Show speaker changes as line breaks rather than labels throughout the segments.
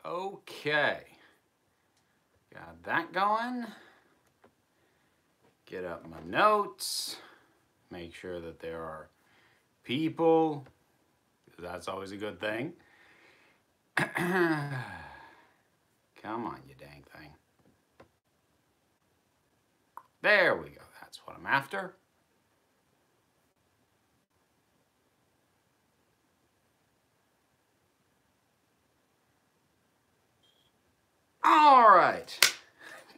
Okay. Got that going. Get up my notes. Make sure that there are people. That's always a good thing. Come on, you dang thing. There we go. That's what I'm after. All right.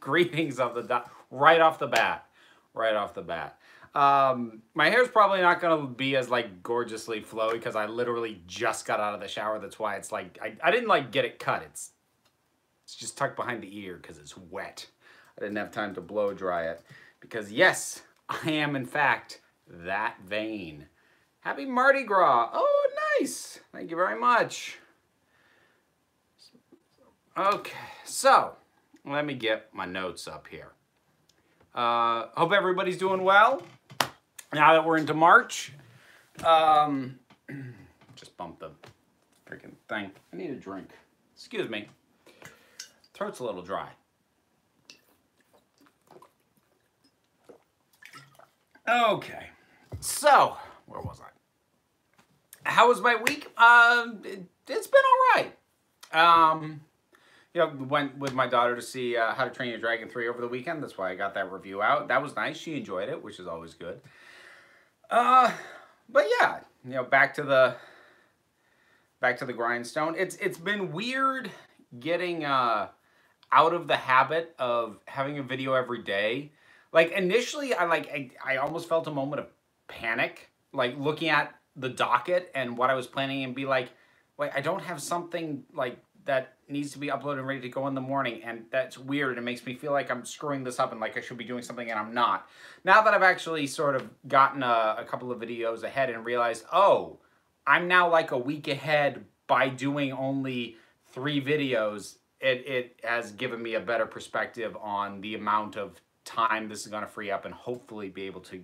Greetings of the right off the bat. Right off the bat. My hair's probably not gonna be as like gorgeously flowy because I literally just got out of the shower. That's why it's like I didn't like get it cut. It's just tucked behind the ear because it's wet. I didn't have time to blow dry it because yes, I am in fact that vain. Happy Mardi Gras. Oh, nice. Thank you very much. Okay, so let me get my notes up here. Hope everybody's doing well. Now that we're into March. Just bumped the freaking thing. I need a drink. Excuse me. Throat's a little dry. Okay, so where was I? How was my week? It's been all right. You know, went with my daughter to see How to Train Your Dragon 3 over the weekend. That's why I got that review out. That was nice. She enjoyed it, which is always good. But yeah, you know, back to the grindstone. It's been weird getting out of the habit of having a video every day. Like initially, I almost felt a moment of panic, like looking at the docket and what I was planning and be like, wait, I don't have something like that needs to be uploaded and ready to go in the morning, and that's weird. It makes me feel like I'm screwing this up and like I should be doing something and I'm not. Now that I've actually sort of gotten a couple of videos ahead and realized, oh, I'm now like a week ahead by doing only 3 videos, it has given me a better perspective on the amount of time this is going to free up and hopefully be able to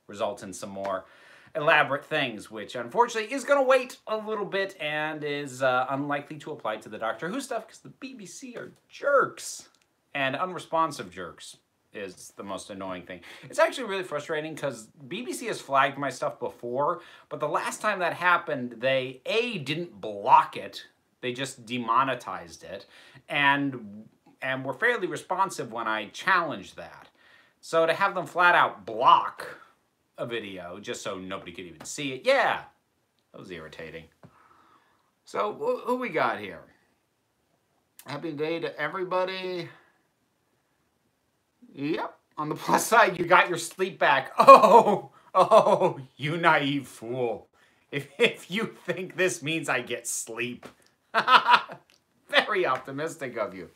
result in some more elaborate things, which unfortunately is going to wait a little bit and is unlikely to apply to the Doctor Who stuff because the BBC are jerks, and unresponsive jerks is the most annoying thing. It's actually really frustrating because BBC has flagged my stuff before, but the last time that happened, they didn't block it, they just demonetized it, and were fairly responsive when I challenged that. So to have them flat out block a video just so nobody could even see it, yeah, that was irritating. So who we got here? Happy day to everybody. Yep, on the plus side, you got your sleep back. Oh, you naive fool. If you think this means I get sleep. Very optimistic of you.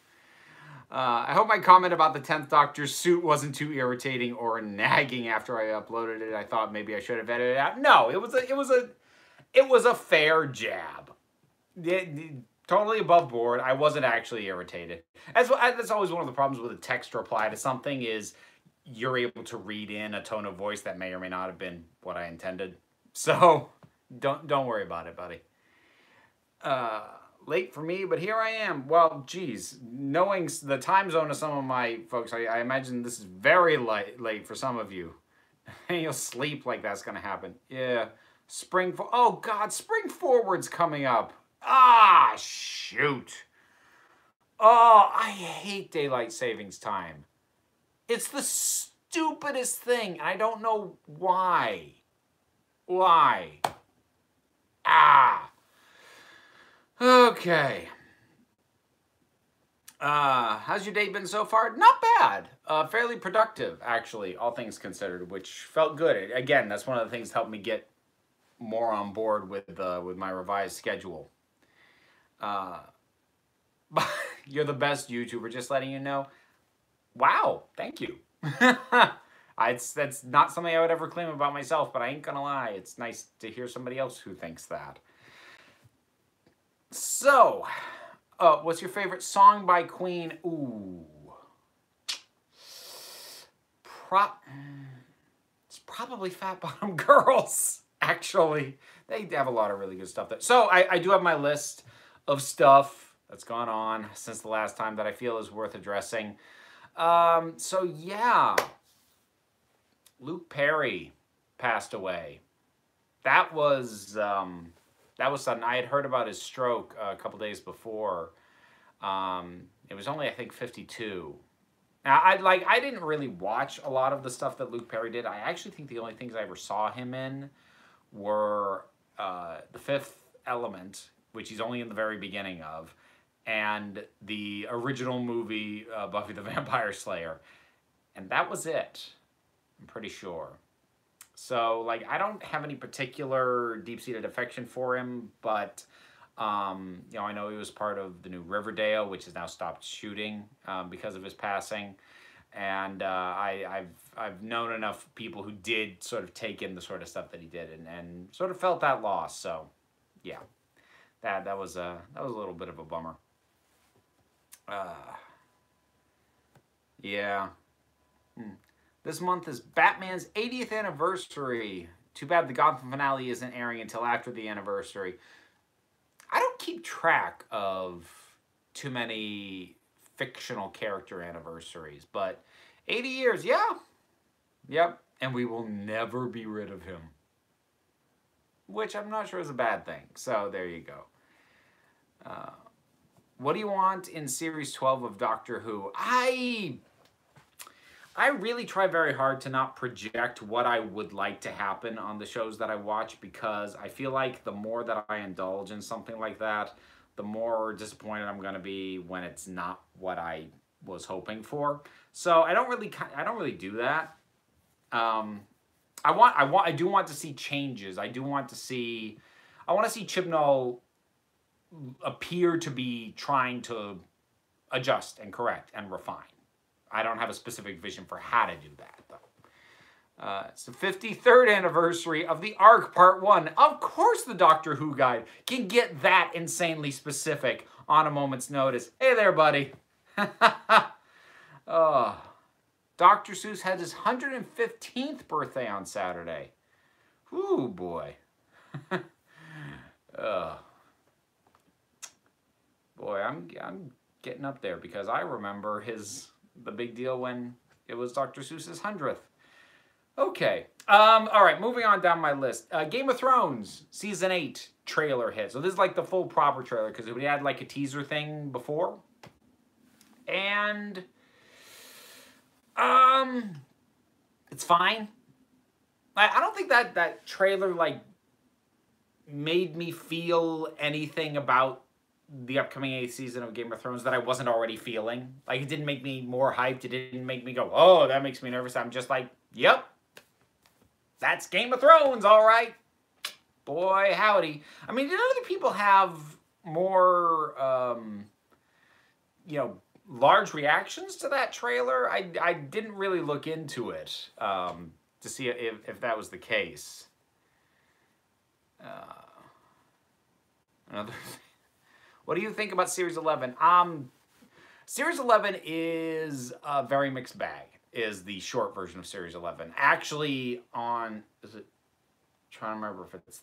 I hope my comment about the 10th Doctor's suit wasn't too irritating or nagging after I uploaded it. I thought maybe I should have edited it out. No, it was a fair jab. Totally above board. I wasn't actually irritated. That's always one of the problems with a text reply to something is you're able to read in a tone of voice that may or may not have been what I intended. So don't worry about it, buddy. Late for me, but here I am. Well, geez, knowing the time zone of some of my folks, I imagine this is very late for some of you. You'll sleep like that's going to happen. Yeah. Oh, God, spring forward's coming up. Ah, shoot. Oh, I hate daylight savings time. It's the stupidest thing. I don't know why. Why? Ah. Okay. How's your day been so far? Not bad. Fairly productive, actually, all things considered, which felt good. Again, that's one of the things that helped me get more on board with my revised schedule. You're the best YouTuber, just letting you know. Wow, thank you. That's not something I would ever claim about myself, but I ain't gonna lie. It's nice to hear somebody else who thinks that. So, what's your favorite song by Queen? Ooh. It's probably Fat Bottom Girls, actually. They have a lot of really good stuff there. So, I do have my list of stuff that's gone on since the last time that I feel is worth addressing. So yeah, Luke Perry passed away. That was sudden. I had heard about his stroke a couple days before. It was only, I think, 52. Now, I didn't really watch a lot of the stuff that Luke Perry did. I actually think the only things I ever saw him in were The Fifth Element, which he's only in the very beginning of, and the original movie Buffy the Vampire Slayer. And that was it, I'm pretty sure. So, like, I don't have any particular deep-seated affection for him, but, you know, I know he was part of the new Riverdale, which has now stopped shooting because of his passing. And I've known enough people who did sort of take in the sort of stuff that he did and sort of felt that loss. So, yeah, that was a little bit of a bummer. Yeah. This month is Batman's 80th anniversary. Too bad the Gotham finale isn't airing until after the anniversary. I don't keep track of too many fictional character anniversaries, but 80 years, yeah. Yep, and we will never be rid of him. Which I'm not sure is a bad thing, so there you go. What do you want in Series 12 of Doctor Who? I really try very hard to not project what I would like to happen on the shows that I watch, because I feel like the more that I indulge in something like that, the more disappointed I'm going to be when it's not what I was hoping for. So I don't really do that. I do want to see changes. I want to see Chibnall appear to be trying to adjust and correct and refine. I don't have a specific vision for how to do that, though. It's the 53rd anniversary of the Ark Part 1. Of course the Doctor Who guide can get that insanely specific on a moment's notice. Hey there, buddy. Oh, Dr. Seuss had his 115th birthday on Saturday. Ooh, boy. Boy, I'm getting up there, because I remember the big deal when it was Dr. Seuss's 100th. Okay. All right, moving on down my list. Game of Thrones Season 8 trailer hit. So this is like the full proper trailer, because we had like a teaser thing before. And it's fine. I don't think that trailer like made me feel anything about the upcoming 8th season of Game of Thrones that I wasn't already feeling. Like, it didn't make me more hyped. It didn't make me go, oh, that makes me nervous. I'm just like, yep, that's Game of Thrones, all right. Boy, howdy. I mean, did other people have more, you know, large reactions to that trailer? I didn't really look into it to see if that was the case. Another thing. What do you think about Series 11? Series 11 is a very mixed bag, is the short version of Series 11. Actually, is it, trying to remember if it's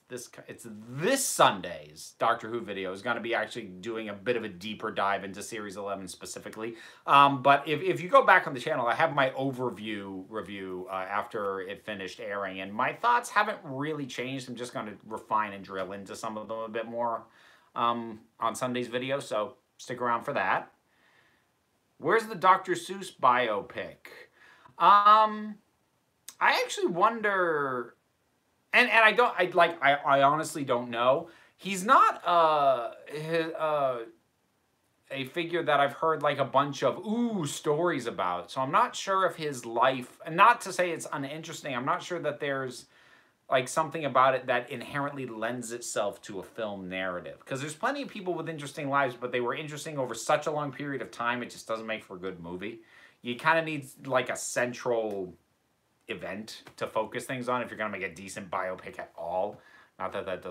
this Sunday's Doctor Who video is going to be actually doing a bit of a deeper dive into Series 11 specifically. But if you go back on the channel, I have my overview review after it finished airing, and my thoughts haven't really changed. I'm just going to refine and drill into some of them a bit more on Sunday's video, so stick around for that. Where's the Dr. Seuss biopic? I actually wonder, and I honestly don't know. He's not a figure that I've heard like a bunch of stories about, so I'm not sure if his life, and not to say it's uninteresting, I'm not sure that there's like something about it that inherently lends itself to a film narrative. Because there's plenty of people with interesting lives, but they were interesting over such a long period of time, it just doesn't make for a good movie. You kind of need like a central event to focus things on if you're going to make a decent biopic at all. Not that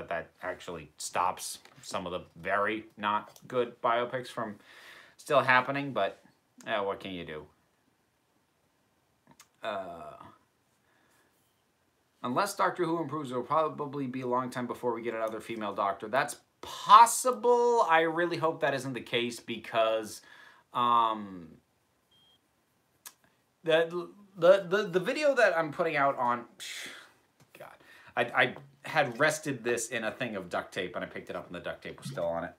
that actually stops some of the very not good biopics from still happening, but what can you do? Unless Doctor Who improves, it will probably be a long time before we get another female Doctor. That's possible. I really hope that isn't the case because the video that I'm putting out on, God, I had rested this in a thing of duct tape and I picked it up and the duct tape was still on it.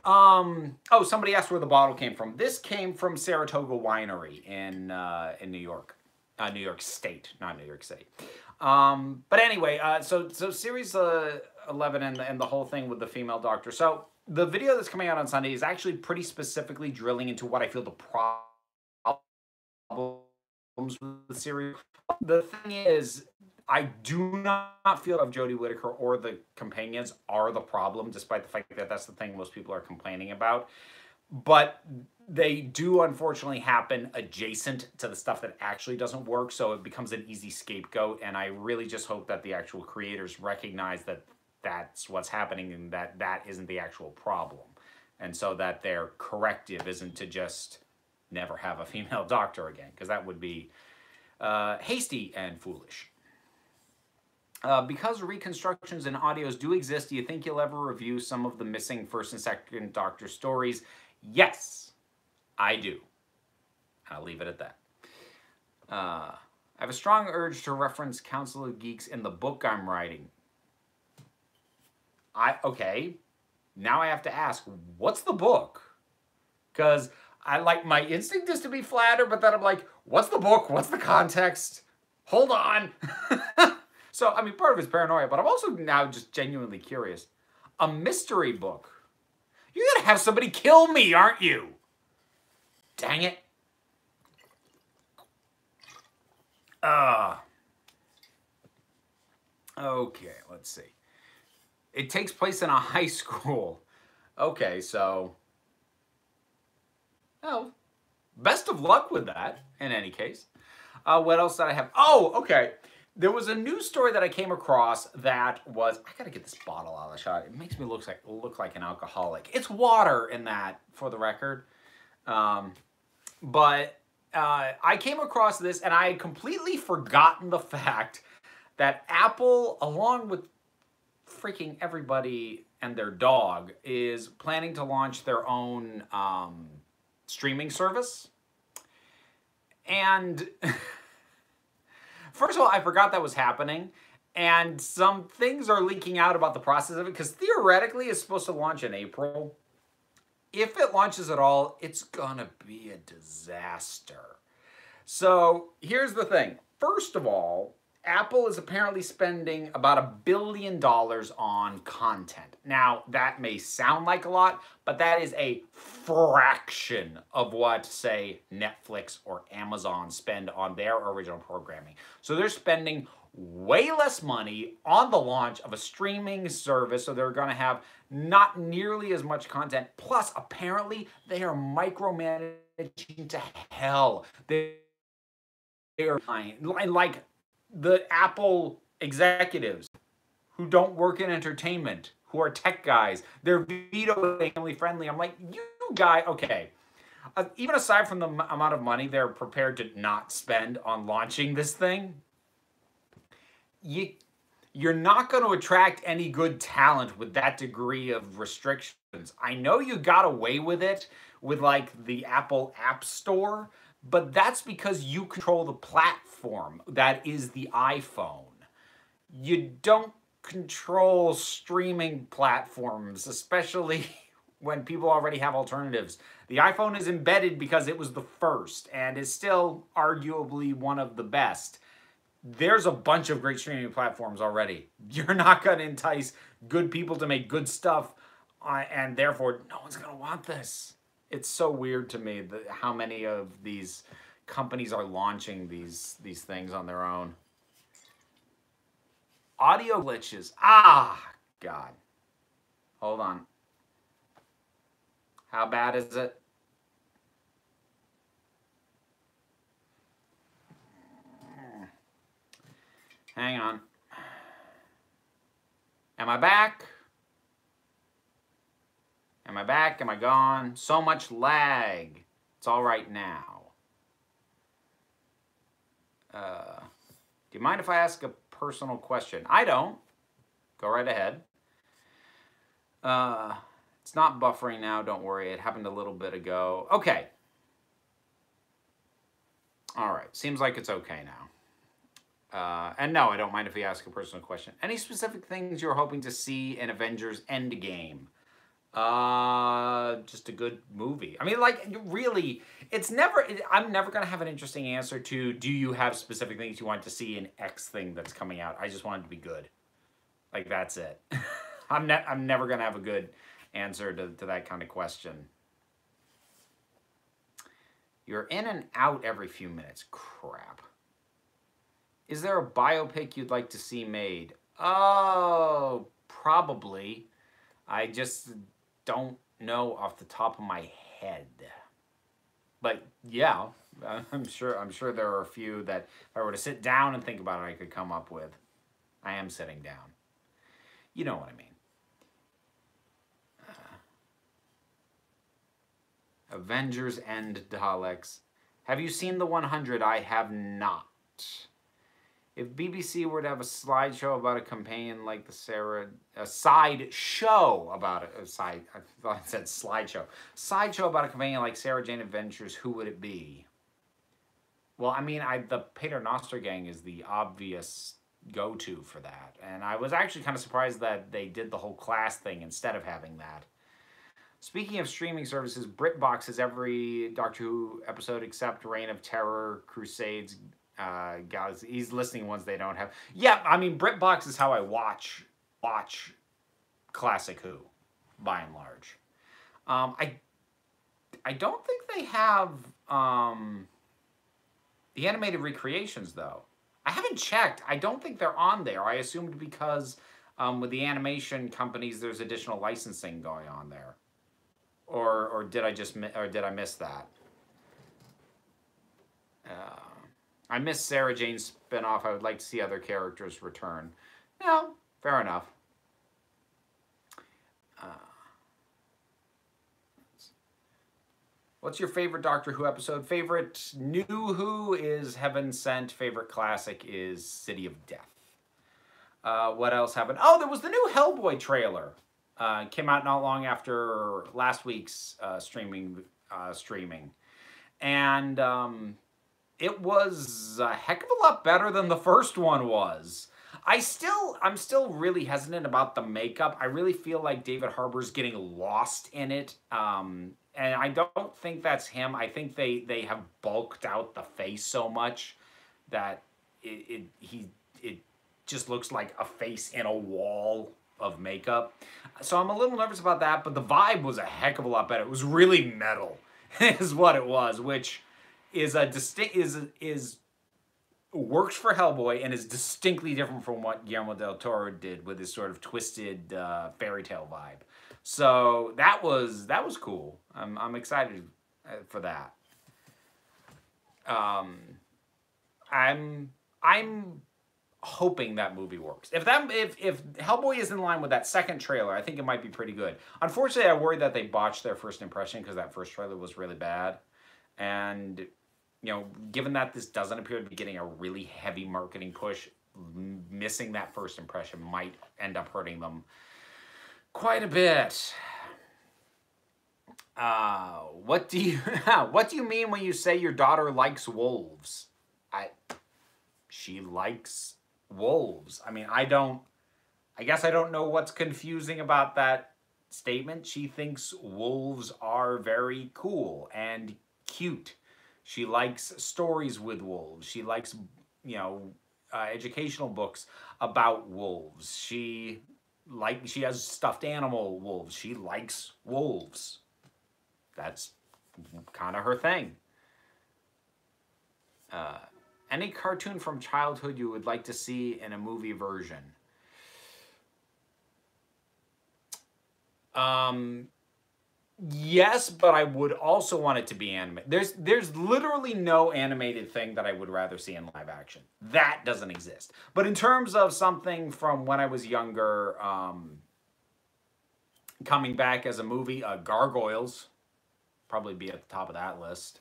Oh, somebody asked where the bottle came from. This came from Saratoga Winery in New York. New York State, not New York City. But anyway, so series 11 and the whole thing with the female doctor. So the video that's coming out on Sunday is actually pretty specifically drilling into what I feel the problems with the series. The thing is, I do not feel of Jodie Whittaker or the companions are the problem, despite the fact that that's the thing most people are complaining about. But they do unfortunately happen adjacent to the stuff that actually doesn't work, so it becomes an easy scapegoat, and I really just hope that the actual creators recognize that that's what's happening and that that isn't the actual problem. And so that their corrective isn't to just never have a female doctor again, because that would be hasty and foolish. Because reconstructions and audios do exist, do you think you'll ever review some of the missing first and second Doctor stories? Yes, I do. I'll leave it at that. I have a strong urge to reference Council of Geeks in the book I'm writing. Okay, now I have to ask, what's the book? Because my instinct is to be flattered, but then I'm like, what's the book? What's the context? Hold on. So, I mean, part of it's paranoia, but I'm also now just genuinely curious. A mystery book. You're going to have somebody kill me, aren't you? Dang it. Okay, let's see. It takes place in a high school. Okay, so... Oh, best of luck with that, in any case. What else did I have? Oh, okay. There was a news story that I came across that was... I gotta get this bottle out of the shot. It makes me look like an alcoholic. It's water in that, for the record. But I came across this, and I had completely forgotten the fact that Apple, along with freaking everybody and their dog, is planning to launch their own streaming service. And... First of all, I forgot that was happening, and some things are leaking out about the process of it, because theoretically it's supposed to launch in April. If it launches at all, it's gonna be a disaster. So here's the thing. First of all, Apple is apparently spending about $1 billion on content. Now, that may sound like a lot, but that is a fraction of what, say, Netflix or Amazon spend on their original programming. So they're spending way less money on the launch of a streaming service, so they're going to have not nearly as much content. Plus, apparently, they are micromanaging to hell. They are like the Apple executives who don't work in entertainment, who are tech guys. They're vetoing family friendly. I'm like, you guy, okay. Even aside from the amount of money they're prepared to not spend on launching this thing, you're not going to attract any good talent with that degree of restrictions. I know you got away with it with like the Apple App Store, but that's because you control the platform that is the iPhone. You don't control streaming platforms, especially when people already have alternatives. The iPhone is embedded because it was the first and is still arguably one of the best. There's a bunch of great streaming platforms already. You're not going to entice good people to make good stuff, and therefore no one's going to want this. It's so weird to me that how many of these companies are launching these things on their own. Audio glitches. Ah, God. Hold on. How bad is it? Hang on. Am I back? Am I back? Am I gone? So much lag. It's all right now. Do you mind if I ask a personal question? I don't. Go right ahead. Uh, it's not buffering now, don't worry. It happened a little bit ago. Okay. All right, seems like it's okay now. And no, I don't mind if we ask a personal question. Any specific things you're hoping to see in Avengers Endgame? Just a good movie. I mean, like, really, I'm never gonna have an interesting answer to, do you have specific things you want to see in X thing that's coming out? I just want it to be good. Like, that's it. I'm never gonna have a good answer to that kind of question. You're in and out every few minutes. Crap. Is there a biopic you'd like to see made? Oh, probably. I just don't know off the top of my head. But yeah, I'm sure there are a few that if I were to sit down and think about it, I could come up with. I am sitting down. You know what I mean. Avengers and Daleks. Have you seen the 100? I have not. If BBC were to have a slideshow about a companion like a side show about I thought it said slideshow. Sideshow about a companion like Sarah Jane Adventures, who would it be? Well, I mean, the Paternoster Gang is the obvious go-to for that. And I was actually kind of surprised that they did the whole class thing instead of having that. Speaking of streaming services, BritBox has every Doctor Who episode except Reign of Terror, Crusades, Galaxy. He's listing ones they don't have. Yeah, I mean, BritBox is how I watch classic Who, by and large. I don't think they have the animated recreations, though. I haven't checked. I don't think they're on there. I assumed because with the animation companies, there's additional licensing going on there. Or did I miss that? I missed Sarah Jane's spinoff. I would like to see other characters return. No, fair enough. What's your favorite Doctor Who episode? Favorite New Who is Heaven Sent. Favorite classic is City of Death. What else happened? Oh, there was the new Hellboy trailer. Came out not long after last week's streaming. And it was a heck of a lot better than the first one was. I'm still really hesitant about the makeup. I really feel like David Harbour's getting lost in it. And I don't think that's him. I think they have bulked out the face so much that it just looks like a face in a wall of makeup. So I'm a little nervous about that, but the vibe was a heck of a lot better. It was really metal, is what it was, which is works for Hellboy and is distinctly different from what Guillermo del Toro did with his sort of twisted fairy tale vibe. So that was cool. I'm excited for that. I'm hoping that movie works. If Hellboy is in line with that second trailer, I think it might be pretty good. Unfortunately, I worry that they botched their first impression because that first trailer was really bad. And, you know, given that this doesn't appear to be getting a really heavy marketing push, missing that first impression might end up hurting them quite a bit. What do you mean when you say your daughter likes wolves? She likes wolves. I mean, I guess I don't know what's confusing about that statement. She thinks wolves are very cool and cute. She likes stories with wolves. She likes, you know, educational books about wolves. She has stuffed animal wolves. She likes wolves. That's kind of her thing. Any cartoon from childhood you would like to see in a movie version? Yes, but I would also want it to be animated. There's literally no animated thing that I would rather see in live action. That doesn't exist. But in terms of something from when I was younger, coming back as a movie, Gargoyles probably be at the top of that list.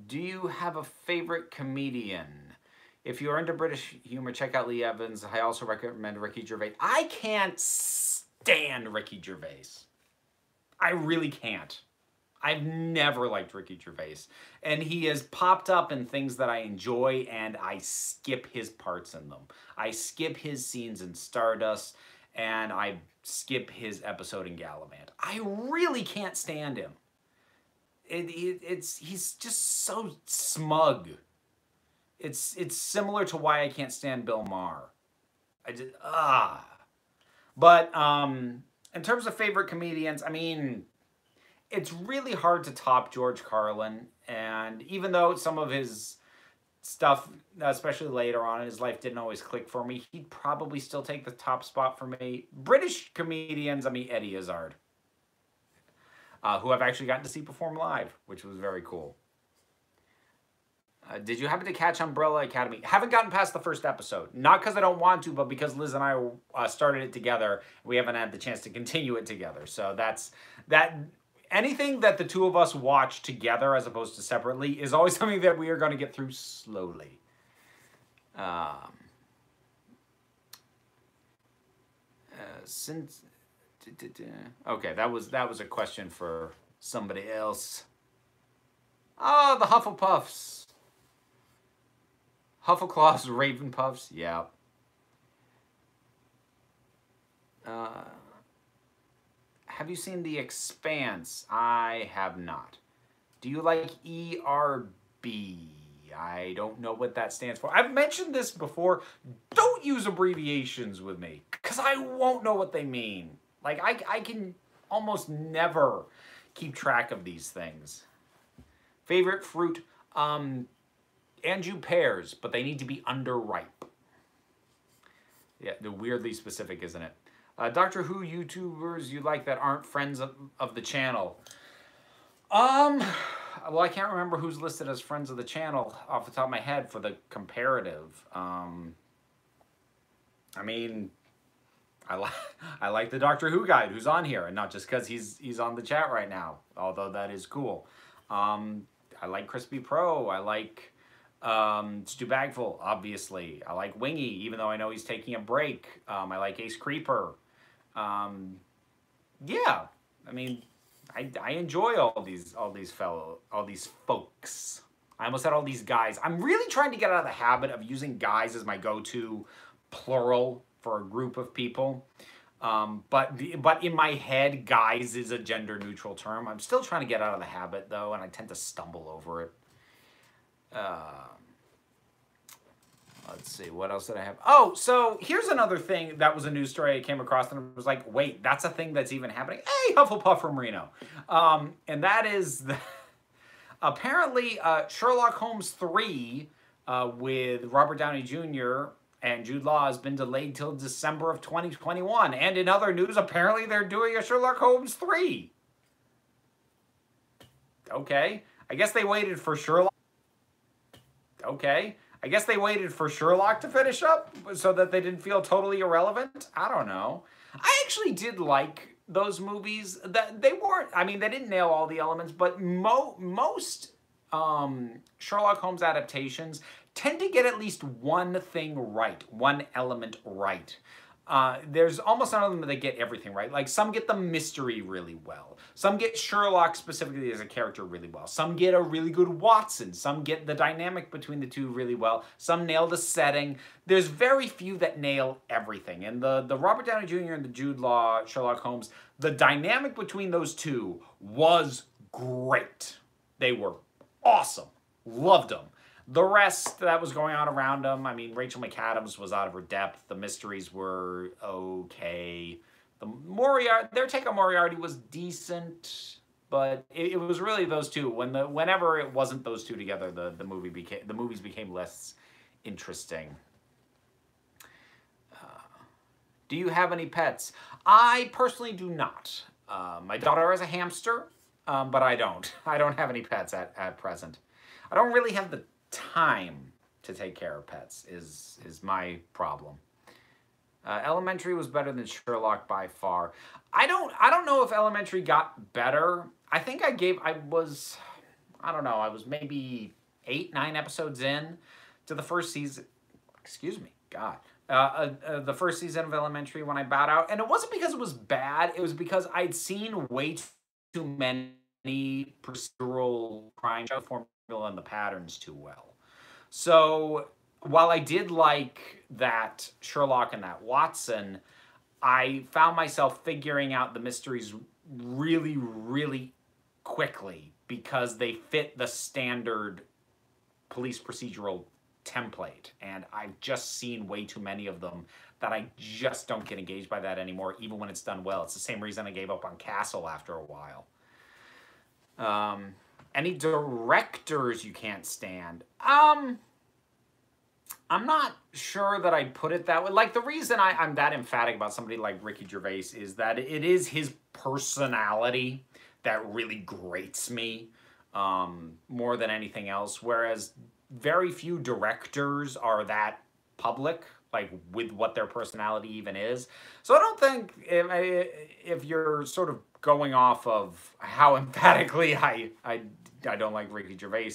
Do you have a favorite comedian? If you're into British humor, check out Lee Evans. I also recommend Ricky Gervais. I can't stand Ricky Gervais. I really can't. I've never liked Ricky Gervais. And he has popped up in things that I enjoy, and I skip his parts in them. I skip his scenes in Stardust, and I skip his episode in Gallivant. I really can't stand him. He's just so smug. It's similar to why I can't stand Bill Maher. But in terms of favorite comedians, I mean, it's really hard to top George Carlin. And even though some of his stuff, especially later on in his life, didn't always click for me, he'd probably still take the top spot for me. British comedians, I mean, Eddie Izzard, who I've actually gotten to see perform live, which was very cool. Did you happen to catch Umbrella Academy? Haven't gotten past the first episode. Not because I don't want to, but because Liz and I started it together. We haven't had the chance to continue it together. So that's that. Anything that the two of us watch together as opposed to separately is always something that we are going to get through slowly. Okay, that was a question for somebody else. Oh, the Hufflepuffs. Huffleclaws, Ravenpuffs, yeah. Have you seen The Expanse? I have not. Do you like ERB? I don't know what that stands for. I've mentioned this before. Don't use abbreviations with me, because I won't know what they mean. Like, I can almost never keep track of these things. Favorite fruit? Anjou pears, but they need to be underripe. Yeah, they're weirdly specific, isn't it? Doctor Who YouTubers you like that aren't friends of the channel? Well, I can't remember who's listed as friends of the channel off the top of my head for the comparative. I mean, I like the Doctor Who guide who's on here, and not just because he's on the chat right now, although that is cool. I like Crispy Pro. I like Stu Bagful, obviously. I like Wingy, even though I know he's taking a break. I like Ace Creeper. Yeah, I mean, I enjoy all these folks. I almost said all these guys. I'm really trying to get out of the habit of using guys as my go-to plural for a group of people. But in my head, guys is a gender-neutral term. I'm still trying to get out of the habit, though, and I tend to stumble over it. Let's see, what else did I have? Oh, so here's another thing that was a news story I came across, and it was like, wait, that's a thing that's even happening? Hey, Hufflepuff from Reno. And that is, apparently, Sherlock Holmes 3 with Robert Downey Jr. and Jude Law has been delayed till December of 2021. And in other news, apparently they're doing a Sherlock Holmes 3. Okay, I guess they waited for Sherlock. Okay, I guess they waited for Sherlock to finish up so that they didn't feel totally irrelevant. I don't know. I actually did like those movies. That they weren't, I mean, they didn't nail all the elements, but most Sherlock Holmes adaptations tend to get at least one thing right, one element right. There's almost none of them that get everything right. Like, some get the mystery really well. Some get Sherlock specifically as a character really well. Some get a really good Watson. Some get the dynamic between the two really well. Some nail the setting. There's very few that nail everything. And the Robert Downey Jr. and the Jude Law Sherlock Holmes, the dynamic between those two was great. They were awesome. Loved them. The rest that was going on around them, I mean, Rachel McAdams was out of her depth. The mysteries were okay. Their take on Moriarty was decent, but it was really those two. Whenever it wasn't those two together, the movies became less interesting. Do you have any pets? I personally do not. My daughter has a hamster, but I don't. I don't have any pets at present. I don't really have the time to take care of pets is my problem. Elementary was better than Sherlock by far. I don't know if Elementary got better. I think I was maybe 8, 9 episodes in to the first season. excuse me, God. The first season of Elementary when I bowed out. And it wasn't because it was bad. It was because I'd seen way too many procedural crime show formula and the patterns too well. So while I did like that Sherlock and that Watson, I found myself figuring out the mysteries really, really quickly because they fit the standard police procedural template. And I've just seen way too many of them that I just don't get engaged by that anymore, even when it's done well. It's the same reason I gave up on Castle after a while. Any directors you can't stand? I'm not sure that I'd put it that way. Like, the reason I'm that emphatic about somebody like Ricky Gervais is that it is his personality that really grates me more than anything else, whereas very few directors are that public, like, with what their personality even is. So I don't think if you're sort of going off of how emphatically I don't like Ricky Gervais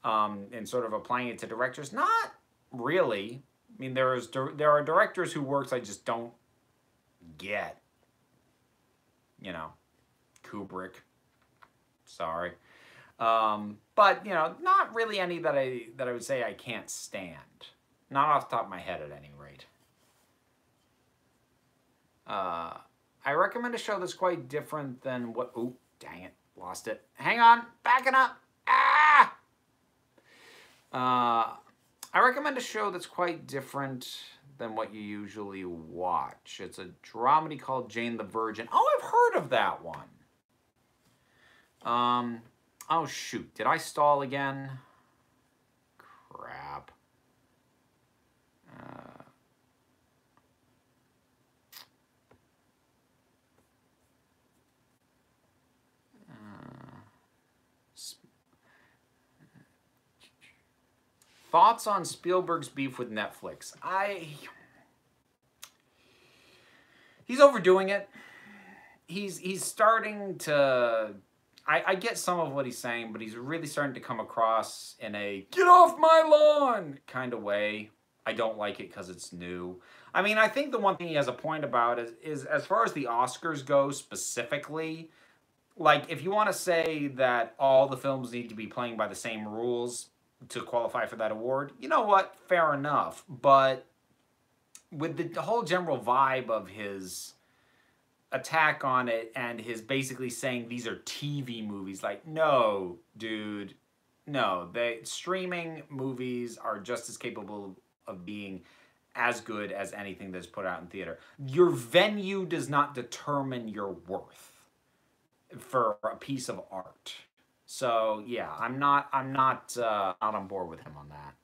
and sort of applying it to directors, not really. I mean, there are directors whose works I just don't get. You know, Kubrick. Sorry. But, you know, not really any that I would say I can't stand. Not off the top of my head, at any rate. I recommend a show that's quite different than what... Ooh, dang it. Lost it. Hang on. Backing up. Ah! I recommend a show that's quite different than what you usually watch. It's a dramedy called Jane the Virgin. Oh, I've heard of that one. Oh, shoot. Did I stall again? Crap. Thoughts on Spielberg's beef with Netflix? He's overdoing it. He's starting to... I get some of what he's saying, but he's really starting to come across in a get off my lawn kind of way. I don't like it because it's new. I mean, I think the one thing he has a point about is as far as the Oscars go specifically, like, if you want to say that all the films need to be playing by the same rules to qualify for that award, you know what? Fair enough. But with the whole general vibe of his attack on it and his basically saying these are TV movies, like, no, dude, no. Streaming movies are just as capable of being as good as anything that's put out in theater. Your venue does not determine your worth for a piece of art. So yeah, I'm not on board with him on that.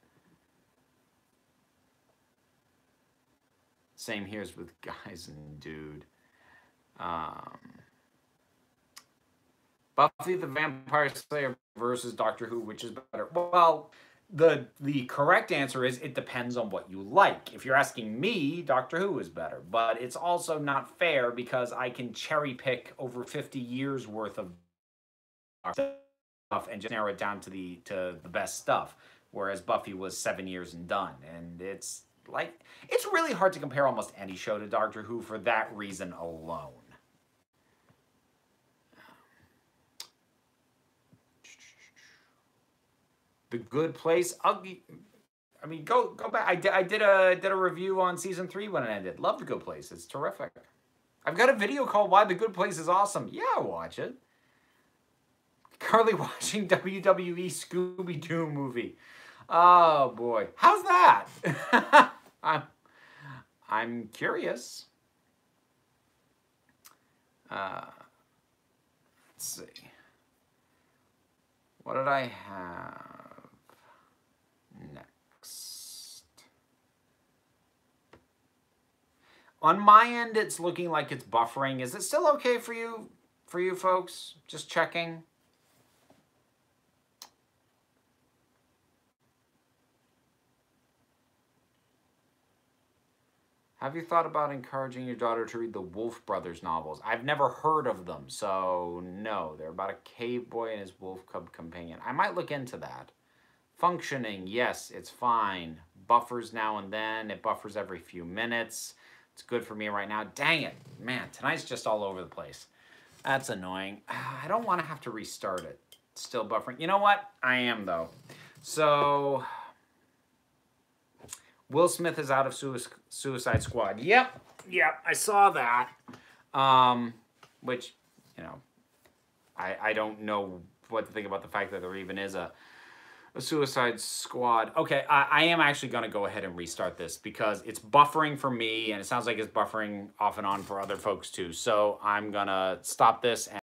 Same here's with Guys and Dude. Buffy the Vampire Slayer versus Doctor Who, which is better? Well, the correct answer is it depends on what you like. If you're asking me, Doctor Who is better. But it's also not fair because I can cherry pick over 50 years worth of stuff and just narrow it down to the best stuff. Whereas Buffy was 7 years and done. And it's like, it's really hard to compare almost any show to Doctor Who for that reason alone. The Good Place. I mean, go back. I did a review on season 3 when it ended. Love The Good Place. It's terrific. I've got a video called "Why the Good Place is Awesome." Yeah, watch it. Currently watching WWE Scooby-Doo movie. Oh boy, how's that? I'm curious. Let's see. What did I have next? On my end, it's looking like it's buffering. Is it still okay for you folks? Just checking. Have you thought about encouraging your daughter to read the Wolf Brothers novels? I've never heard of them, so no. They're about a cave boy and his wolf cub companion. I might look into that. Functioning, yes, it's fine. Buffers now and then. It buffers every few minutes. It's good for me right now. Dang it. Man, tonight's just all over the place. That's annoying. I don't want to have to restart it. It's still buffering. You know what? I am, though. So, Will Smith is out of Suicide Squad. Yep, I saw that. Which, you know, I don't know what to think about the fact that there even is a Suicide Squad. Okay, I am actually going to go ahead and restart this because it's buffering for me, and it sounds like it's buffering off and on for other folks too. So I'm going to stop this.